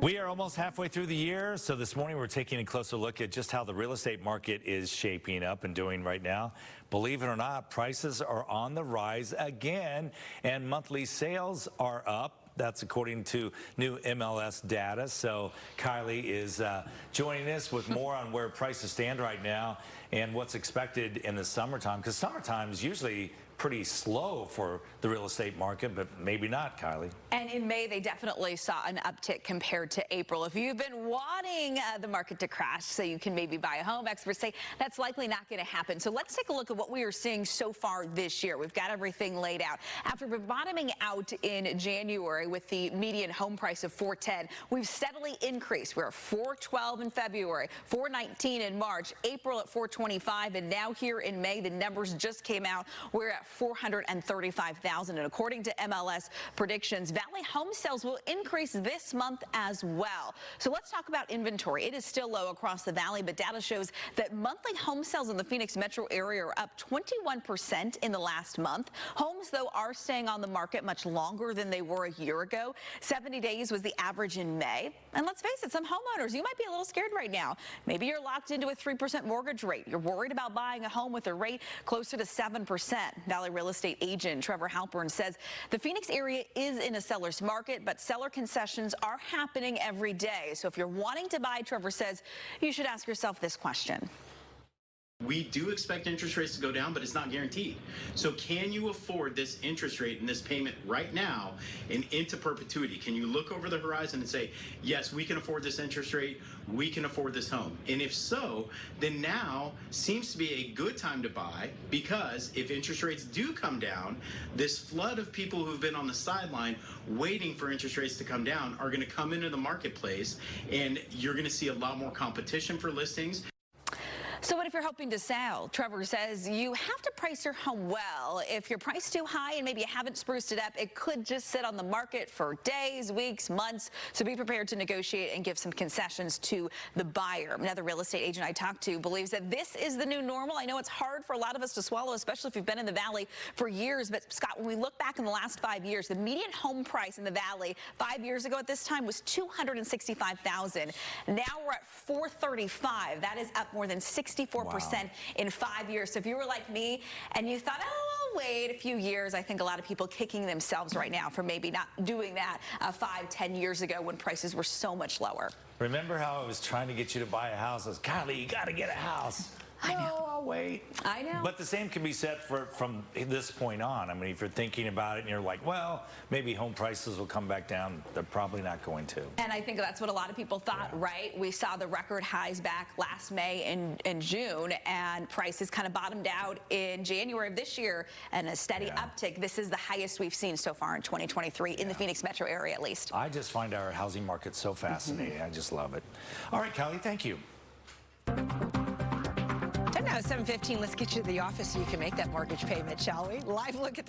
We are almost halfway through the year, so this morning we're taking a closer look at just how the real estate market is shaping up and doing right now. Believe it or not, prices are on the rise again, and monthly sales are up. That's according to new MLS data. So Kylie is joining us with more on where prices stand right now and what's expected in the summertime, because summertime is usually pretty slow for the real estate market, but maybe not, Kylie. And in May, they definitely saw an uptick compared to April. If you've been wanting the market to crash so you can maybe buy a home, experts say that's likely not going to happen. So let's take a look at what we are seeing so far this year. We've got everything laid out. After bottoming out in January with the median home price of $410, we've steadily increased. We're at $412 in February, $419 in March, April at $425, and now here in May, the numbers just came out. We're at $435,000, and according to MLS predictions, Valley home sales will increase this month as well. So let's talk about inventory. It is still low across the Valley, but data shows that monthly home sales in the Phoenix metro area are up 21% in the last month. Homes, though, are staying on the market much longer than they were a year ago. 70 days was the average in May. And let's face it, some homeowners, you might be a little scared right now. Maybe you're locked into a 3% mortgage rate. You're worried about buying a home with a rate closer to 7%. Valley real estate agent Trevor Halpern says the Phoenix area is in a seller's market, but seller concessions are happening every day. So if you're wanting to buy, Trevor says you should ask yourself this question. We do expect interest rates to go down, but it's not guaranteed. So can you afford this interest rate and this payment right now and into perpetuity? Can you look over the horizon and say, yes, we can afford this interest rate, we can afford this home? And if so, then now seems to be a good time to buy, because if interest rates do come down, this flood of people who've been on the sideline waiting for interest rates to come down are going to come into the marketplace, and you're going to see a lot more competition for listings. So what if you're hoping to sell? Trevor says you have to price your home well. If your price too high and maybe you haven't spruced it up, it could just sit on the market for days, weeks, months. So be prepared to negotiate and give some concessions to the buyer. Another real estate agent I talked to believes that this is the new normal. I know it's hard for a lot of us to swallow, especially if you've been in the Valley for years. But Scott, when we look back in the last 5 years, the median home price in the Valley 5 years ago at this time was $265,000. Now we're at $435,000. That is up more than 64% Wow. in 5 years. So if you were like me and you thought, oh, I'll wait a few years, I think a lot of people kicking themselves right now for maybe not doing that 5-10 years ago when prices were so much lower. Remember how I was trying to get you to buy a house? I was, Kylie, you got to get a house. I know. No, I'll wait. I know. But the same can be said from this point on. I mean, if you're thinking about it and you're like, well, maybe home prices will come back down, they're probably not going to. And I think that's what a lot of people thought, right? We saw the record highs back last May and June, and prices kind of bottomed out in January of this year, and a steady uptick. This is the highest we've seen so far in 2023 in the Phoenix metro area, at least. I just find our housing market so fascinating. I just love it. All right, Kylie, thank you. Now, 7:15, let's get you to the office so you can make that mortgage payment, shall we? Live look at